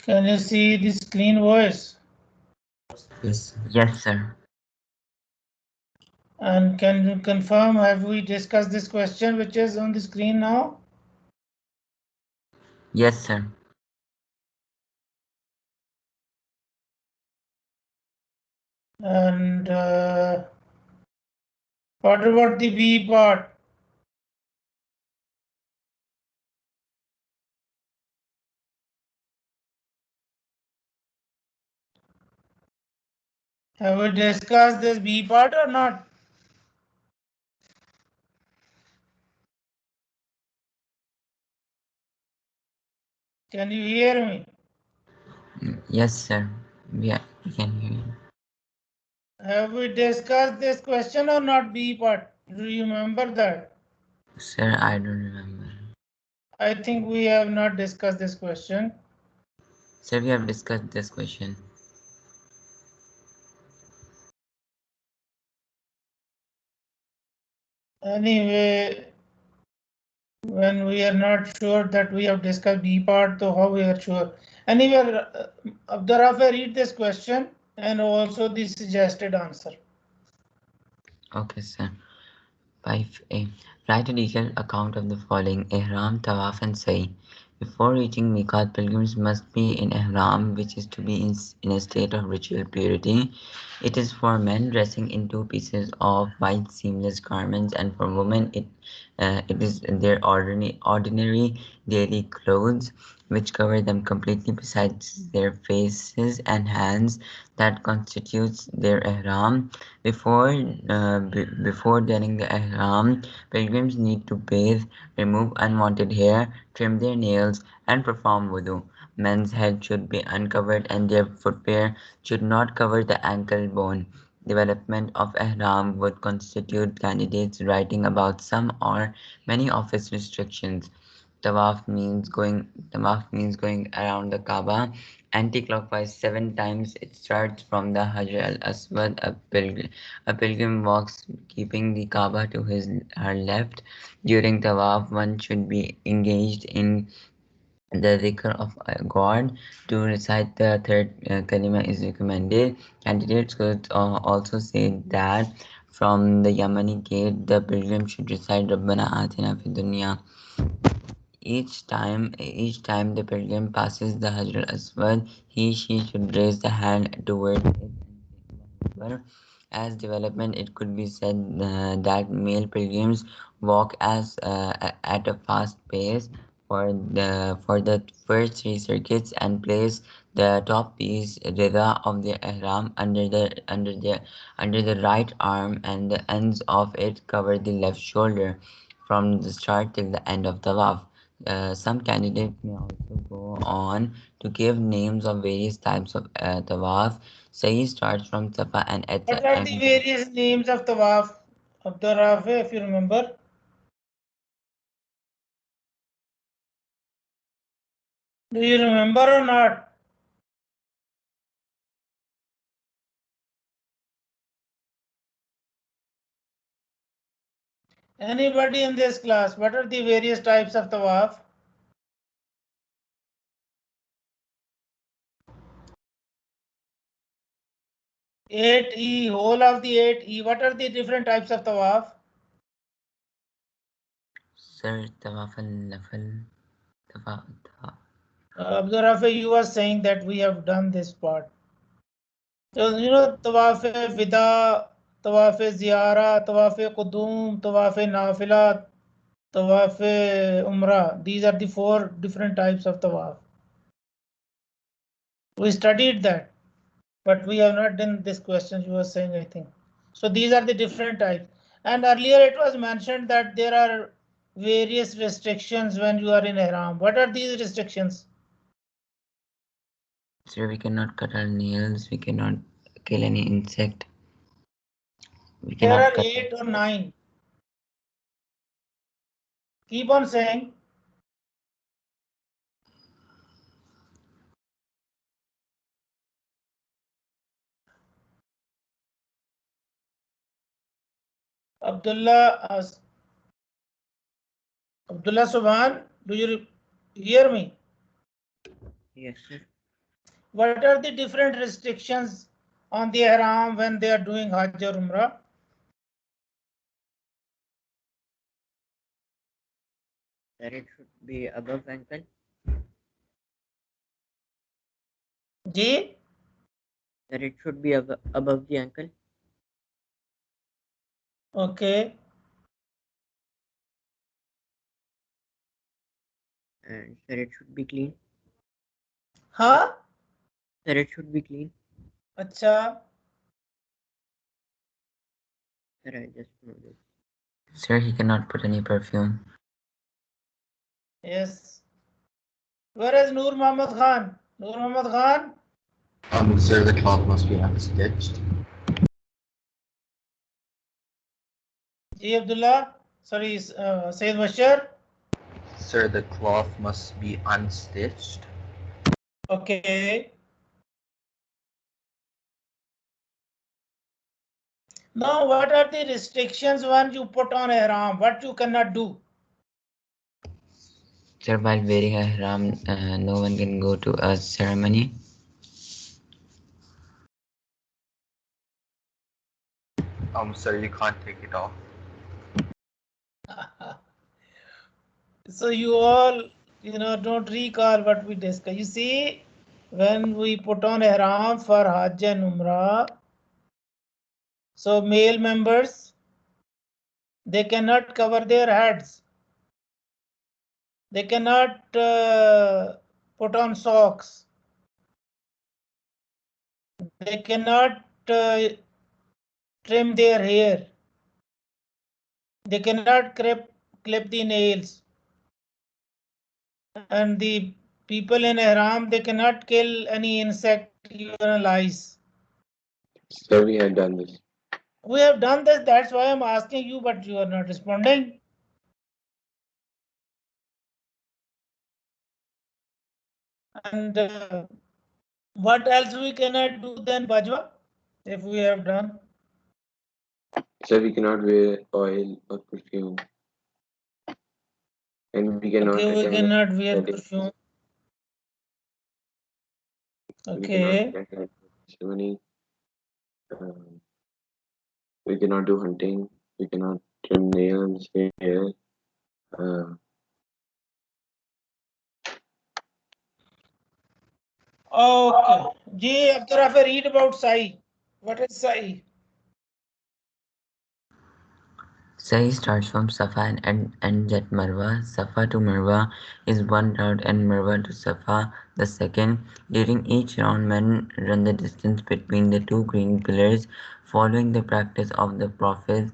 Can you see the screen, voice? Yes. Yes, sir. And can you confirm, have we discussed this question which is on the screen now? Yes, sir. And what about the B part? Have we discussed this B part or not? Can you hear me? Yes, sir. We can hear you. Have we discussed this question or not, B part? Do you remember that? Sir, I don't remember. I think we have not discussed this question. Sir, we have discussed this question. Anyway, when we are not sure that we have discussed B part, so how we are sure? Anyway, Abdurrahman, read this question and also the suggested answer. Okay, sir. 5a. Write a detailed account of the following: Ihram, Tawaf, and Sa'i. Before reaching Miqat, pilgrims must be in Ihram, which is to be in a state of ritual purity. It is for men dressing in two pieces of white seamless garments, and for women it is their ordinary daily clothes, which cover them completely besides their faces and hands, that constitutes their ihram. Before donning the ihram, pilgrims need to bathe, remove unwanted hair, trim their nails, and perform wudu. Men's head should be uncovered and their footwear should not cover the ankle bone. Development of ihram would constitute candidates writing about some or many of its restrictions. Tawaf means going around the Kaaba anti-clockwise 7 times. It starts from the Hajar al-Aswad. A pilgrim walks keeping the Kaaba to her left. During Tawaf, one should be engaged in the dhikr of God. To recite the third kalima is recommended. Candidates could also say that from the Yamani gate, the pilgrim should recite Rabbana Atina Fid Dunya. Each time the pilgrim passes the Hajar al-Aswad, he/she should raise the hand towards it and say Allahu Akbar. As development, it could be said that male pilgrims walk at a fast pace for the first 3 circuits and place the top piece rida of their ihram under the right arm, and the ends of it cover the left shoulder from the start till the end of tawaf. Some candidates may also go on to give names of various types of tawaf. Sa'i starts from Safa and ends What are the various names of Tawaf, Abdurrahman, if you remember? Do you remember or not? Anybody in this class, what are the various types of Tawaf? 8E, whole of the 8E. What are the different types of Tawaf? Sir, Tawaf al-Nafal, Tawaf. Abdurrahman, you were saying that we have done this part. So, Tawaf Vida, Tawaf Ziyara, Tawaf Qudum, Tawaf Nafilat, Tawaf Umrah. These are the 4 different types of Tawaf. We studied that, but we have not done this question you were saying, I think. So these are the different types. And earlier it was mentioned that there are various restrictions when you are in Ihram. What are these restrictions? Sir, we cannot cut our nails, we cannot kill any insect, we There cannot are cut. 8 or 9. Keep on saying. Abdullah Subhan, do you hear me? Yes, sir. what are the different restrictions on the ihram when they are doing Hajj or Umrah? That it should be above ankle. Ji? That it should be above the ankle. Okay. And that it should be clean. Huh? That it should be clean. Acha. Sir, I just know this. Sir, he cannot put any perfume. Yes. Where is Noor Muhammad Khan? Noor Muhammad Khan? Sir, the cloth must be unstitched. Ji Abdullah? Sorry, Sayyid Bashir? Sir, the cloth must be unstitched. Okay. Now, what are the restrictions when you put on ihram? What you cannot do? Sir, while wearing a ihram, no one can go to a ceremony. Sir, you can't take it off. So you all, don't recall what we discussed. You see, when we put on ihram for Hajj and Umrah, so male members, they cannot cover their heads. They cannot put on socks. They cannot trim their hair. They cannot clip the nails. And the people in ihram, they cannot kill any insect, even lice. Sir, we had done this. We have done this, that's why I'm asking you, but you are not responding. And what else we cannot do then, Bajwa, if we have done? Sir, we cannot wear oil or perfume. And we cannot Okay, we attend cannot wear weddings. perfume. We Okay. cannot attend ceremony. We cannot do hunting. We cannot trim nails, hair. Okay. Ji Abdurrahman, read about Sa'i. What is Sa'i? Sa'i starts from Safa and ends at Marwa. Safa to Marwa is one route and Marwa to Safa the second. During each round, men run the distance between the two green pillars. Following the practice of the Prophet,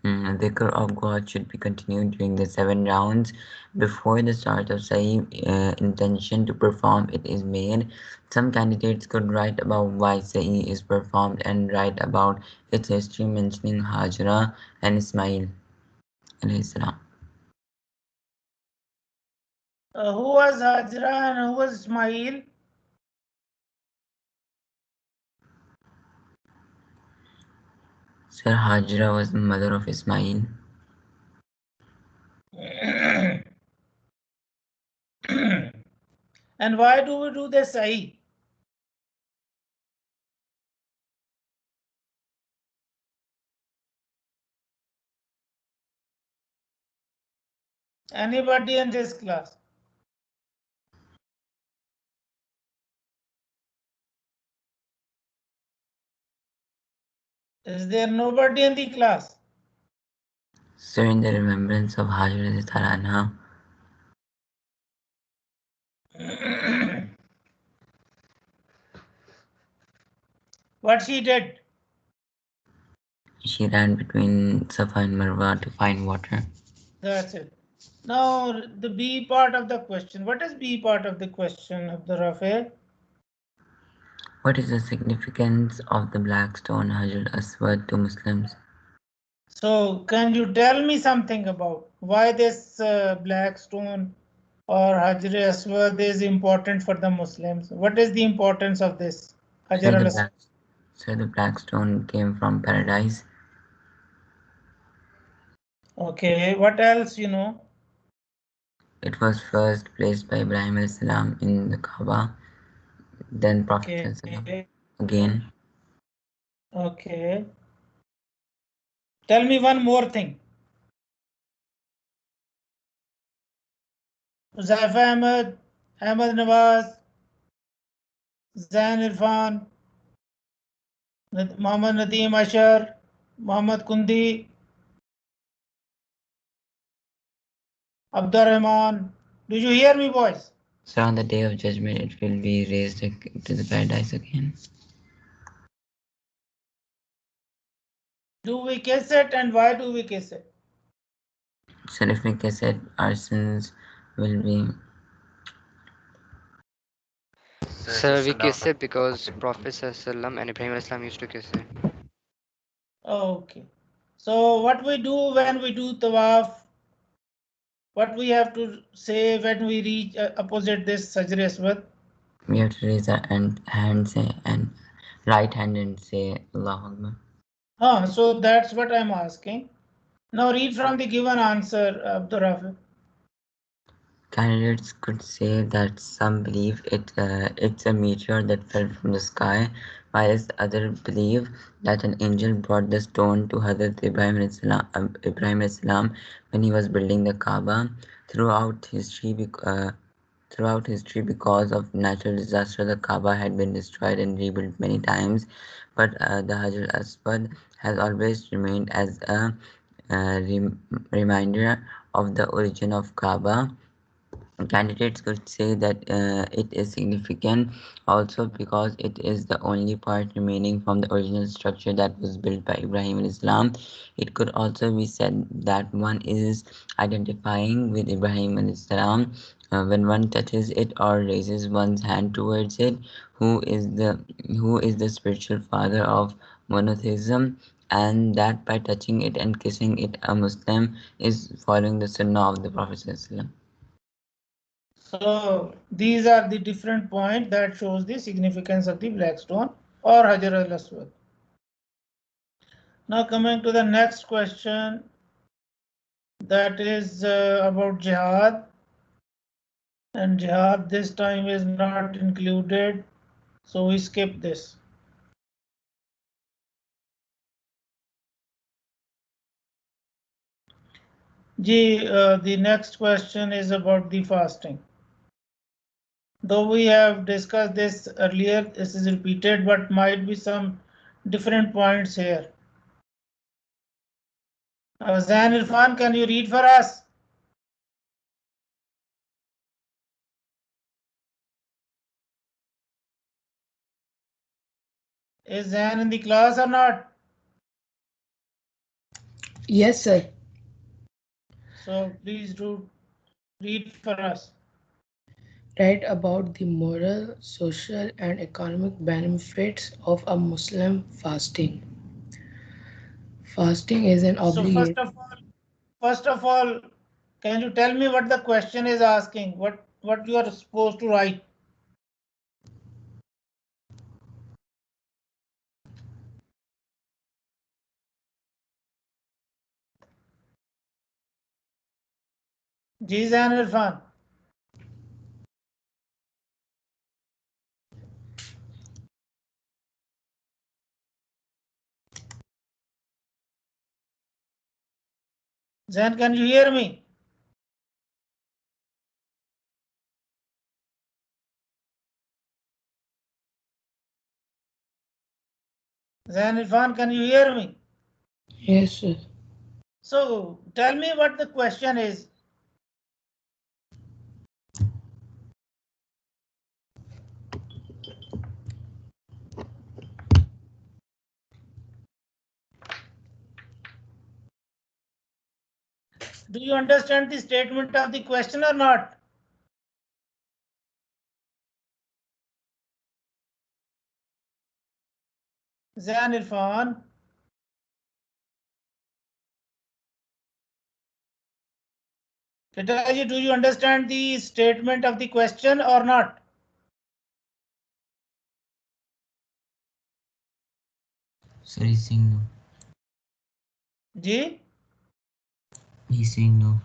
dhikr of God should be continued during the 7 rounds. Before the start of Sa'i, intention to perform it is made. Some candidates could write about why Sa'i is performed and write about its history, mentioning Hajra and Ismail. Salam. Who was Hajra and who was Ismail? Sir, Hajra was the mother of Ismail. And why do we do the Sa'i? Anybody in this class? Is there nobody in the class? Sir, in the remembrance of Hajra Anha. What she did? She ran between Safa and Marwa to find water. That's it. Now, the B part of the question. What is B part of the question, Abdurrahman? What is the significance of the black stone Hajar Aswad to Muslims? So, can you tell me something about why this black stone or Hajar Aswad is important for the Muslims? What is the importance of this Hajar al-Aswad? Sir, the black stone came from paradise. Okay, what else you know? It was first placed by Ibrahim salam in the Kaaba. then Prophet Okay. again. Okay. Tell me one more thing. Zaifa Ahmed, Ahmed Nawaz, Zain Irfan, Mohammad Nadeem Ashar, Mohammad Kundi, Abdur Rahman. Do you hear me, boys? So on the day of judgment, it will be raised to the paradise again. Do we kiss it, and why do we kiss it? So if we kiss it, our sins will be. Sir, we kiss it because Prophet Sallallahu and Ibrahim Islam used to kiss it. Okay. So what we do when we do tawaf? What we have to say when we reach opposite this Sajr Aswad? We have to raise our hand say, and right hand and say Allahu Akbar. So that's what I'm asking. Now read from the given answer, Abdur Rafi. Candidates could say that some believe it's a meteor that fell from the sky, whilst others believe that an angel brought the stone to Hazrat Ibrahim Islam when he was building the Kaaba. Throughout history, because of natural disaster, the Kaaba had been destroyed and rebuilt many times, but the Hajar Aswad has always remained as a reminder of the origin of Kaaba. Candidates could say that it is significant also because it is the only part remaining from the original structure that was built by Ibrahim Islam. It could also be said that one is identifying with Ibrahim Islam when one touches it or raises one's hand towards it, who is the spiritual father of monotheism, and that by touching it and kissing it, a Muslim is following the Sunnah of the Prophet. So these are the different points that shows the significance of the black stone or Hajar al-Aswad. Now coming to the next question, that is about jihad, and jihad this time is not included, so we skip this. The next question is about the fasting. Though we have discussed this earlier, this is repeated, but might be some different points here. Zain Irfan, can you read for us? Is Zain in the class or not? Yes, sir. So please do read for us. Write about the moral, social, and economic benefits of a Muslim fasting. Fasting is an So obligation. first of all, can you tell me what the question is asking? What you are supposed to write? Ji Zain Irfan. Zain, can you hear me? Zain Irfan, can you hear me? Yes, sir. So tell me what the question is. Do you understand the statement of the question or not? Zain Irfan. Kitaji, do you understand the statement of the question or not? Sir, he's saying no. Ji? He's saying no.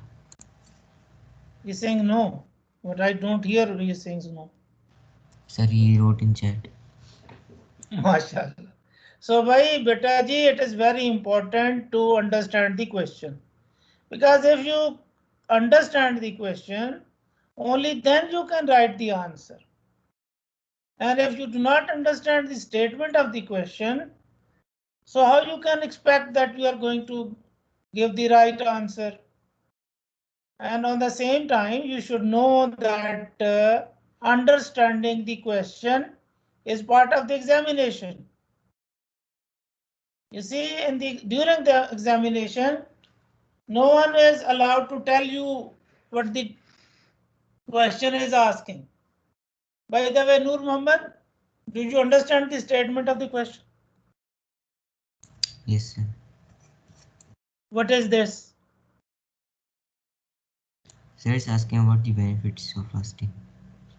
He's saying no, but I don't hear he is saying no. Sir, he wrote in chat. MashaAllah. So, bhai, beta ji, it is very important to understand the question. Because if you understand the question, only then you can write the answer. And if you do not understand the statement of the question, so how you can expect that you are going to give the right answer? And on the same time, you should know that understanding the question is part of the examination. You see, during the examination, no one is allowed to tell you what the question is asking. By the way, Noor Muhammad, do you understand the statement of the question? Yes, sir. What is this? Sir is asking about the benefits of fasting.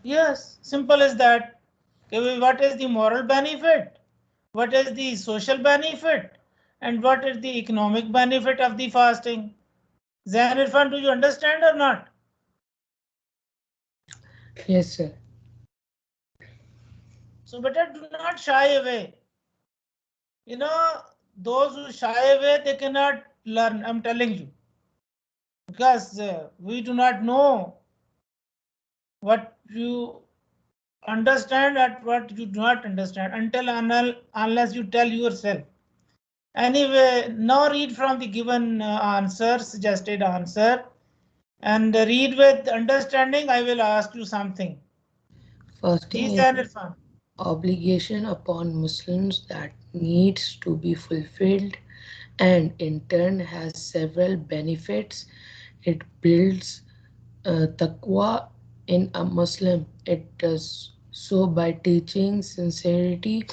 Yes, simple as that. Okay, what is the moral benefit? What is the social benefit? And what is the economic benefit of the fasting? Zain Irfan, do you understand or not? Yes, sir. So, better do not shy away. You know, those who shy away, they cannot learn. I'm telling you. Because we do not know what you understand and what you do not understand unless you tell yourself. Anyway, now read from the given answer, suggested answer, and read with understanding. I will ask you something. Fasting Ji is Zain Irfan. obligation upon Muslims that needs to be fulfilled and in turn has several benefits. It builds taqwa in a Muslim. It does so by teaching sincerity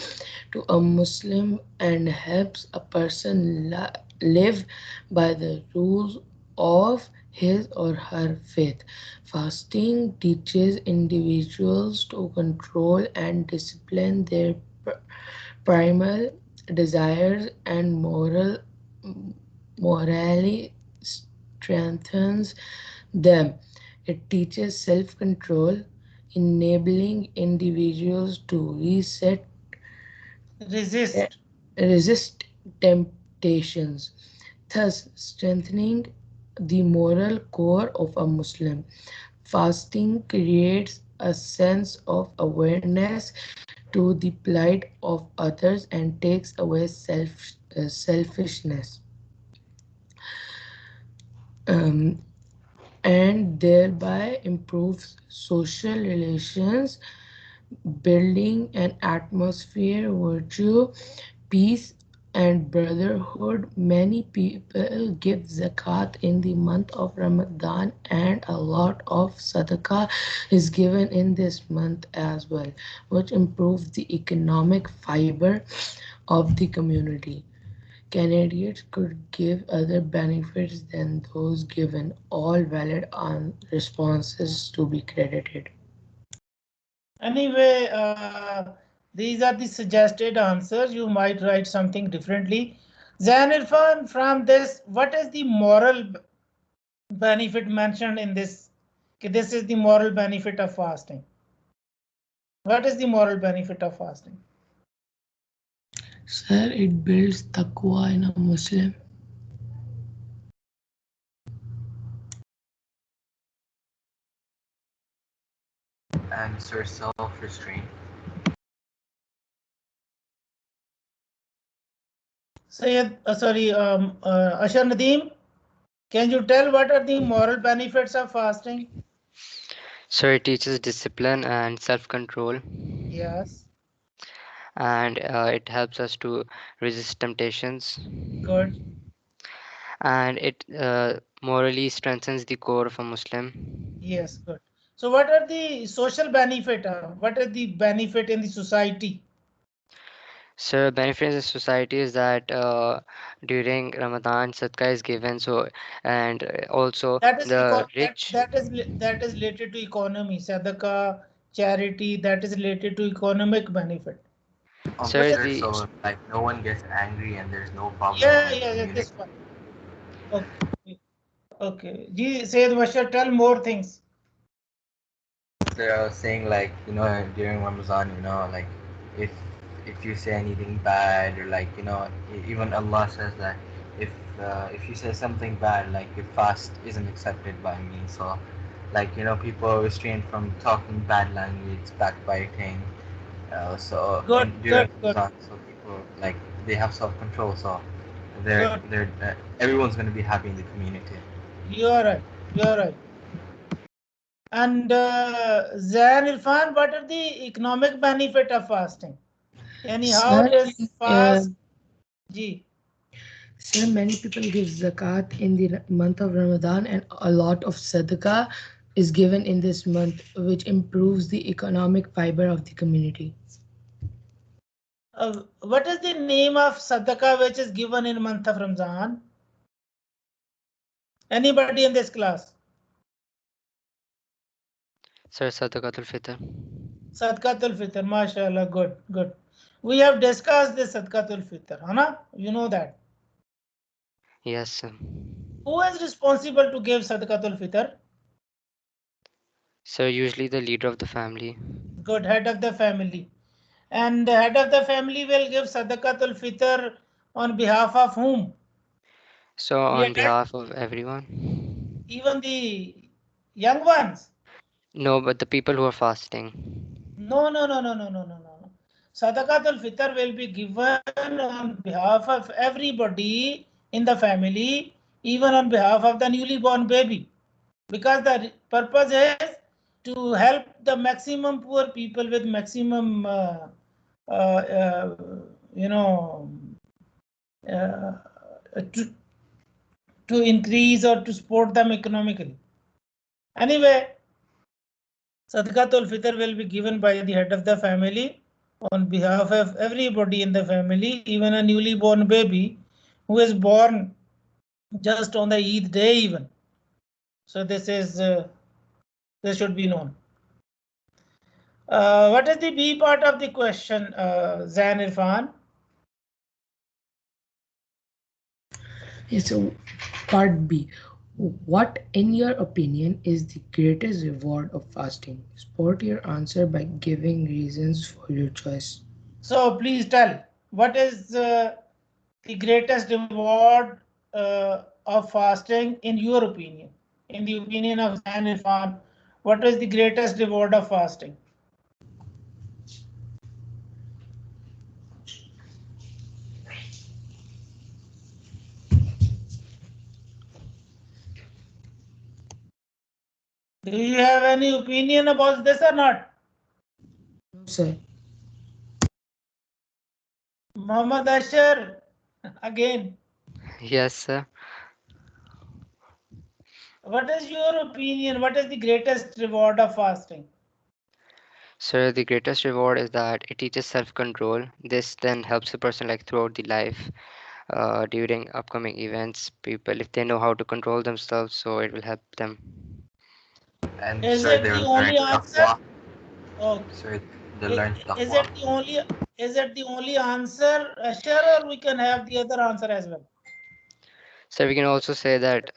to a Muslim and helps a person live by the rules of his or her faith. Fasting teaches individuals to control and discipline their primal desires and morally strengthens them. It teaches self-control, enabling individuals to resist temptations, thus strengthening the moral core of a Muslim. Fasting creates a sense of awareness to the plight of others and takes away selfishness. Um, and thereby improves social relations, building an atmosphere, virtue, peace, and brotherhood. Many people give zakat in the month of Ramadan, and a lot of sadaqah is given in this month as well, which improves the economic fiber of the community. Candidates could give other benefits than those given. All valid responses to be credited. Anyway, these are the suggested answers. You might write something differently. Zain Irfan, from this, what is the moral benefit mentioned in this? This is the moral benefit of fasting. What is the moral benefit of fasting? Sir, it builds taqwa in a Muslim. Answer self-restraint. Sayyid, Ashar Nadeem, can you tell what are the moral benefits of fasting? So it teaches discipline and self-control, Yes, and it helps us to resist temptations, good. and it morally strengthens the core of a Muslim. Yes, good. So what are the social benefit? What are the benefit in the society? So benefit in the society is that during Ramadan, sadaqah is given. So and also That is the rich. that is related to economy. Sadaqah, charity, that is related to economic benefit. So Sir, the so like no one gets angry and there's no problem Yeah, in the yeah, community. this one. Okay, okay. Ji Sayyid Bashar, tell more things. They're saying like, during Ramadan, like if if you say anything bad, or like, even Allah says that if you say something bad, like your fast isn't accepted by me. So like, people are restrained from talking bad language, backbiting. Good, During good. Ramadan, so people like they have self-control. So Good. they're everyone's gonna be happy in the community. You're right. You're right. And Zain Irfan, what are the economic benefit of fasting? How Sir, does fast? Sir, many people give zakat in the month of Ramadan, and a lot of sadaqah is given in this month, which improves the economic fiber of the community. What is the name of sadaqah which is given in month of Ramadan? Anybody in this class? Sir, Sadaqatul Fitr. Sadaqatul Fitr, mashallah, good, good. We have discussed this Sadaqatul Fitr, Hana? You know that. Yes, sir. Who is responsible to give Sadaqatul Fitr? Sir, usually the leader of the family. Good, head of the family. And the head of the family will give Sadaqatul Fitr on behalf of whom? So on behalf of everyone. Even the young ones? No, but the people who are fasting. No. Sadaqatul Fitr will be given on behalf of everybody in the family, even on behalf of the newly born baby. Because the purpose is to help the maximum poor people with maximum, you know, to increase or to support them economically. Anyway, Sadaqatul Fitr will be given by the head of the family on behalf of everybody in the family, even a newly born baby who is born just on the Eid day even. So this should be known. What is the B part of the question, Zain Irfan? Yes, so part B. What, in your opinion, is the greatest reward of fasting? Support your answer by giving reasons for your choice. So please tell, what is the greatest reward of fasting in your opinion? In the opinion of Zain Irfan, what is the greatest reward of fasting? Do you have any opinion about this or not? No, sir. Muhammad Ashar, again. Yes, sir. What is your opinion? What is the greatest reward of fasting? Sir, the greatest reward is that it teaches self-control. This then helps a person like throughout the life, during upcoming events. People, if they know how to control themselves, so it will help them. And Is sir, it they the learn only answer? taqwa. Okay. Sir, they learn Is taqwa. it the only answer, Ashar, or we can have the other answer as well? So we can also say that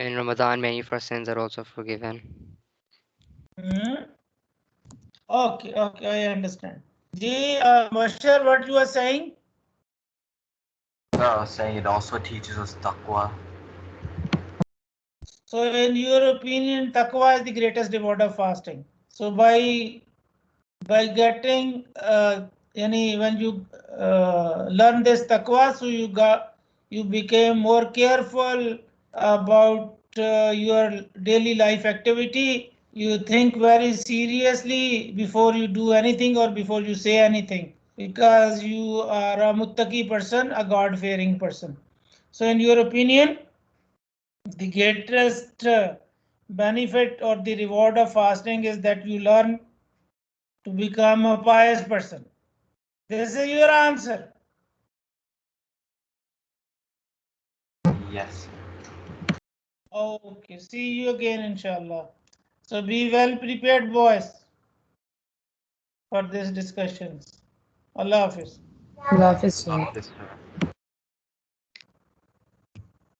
in Ramadan, many of our sins are also forgiven. Okay, I understand. Ji, Ashar, what you are saying? Saying it also teaches us taqwa. So in your opinion, taqwa is the greatest reward of fasting. So by getting when you learn this taqwa, so you became more careful about your daily life activity. You think very seriously before you do anything or before you say anything, because you are a muttaqi person, a God-fearing person. So in your opinion, the greatest benefit or the reward of fasting is that you learn to become a pious person. This is your answer. Yes. Okay, see you again, inshallah. So be well prepared, boys, for these discussions. Allah Hafiz. Allah Hafiz, sir. Yes, sir.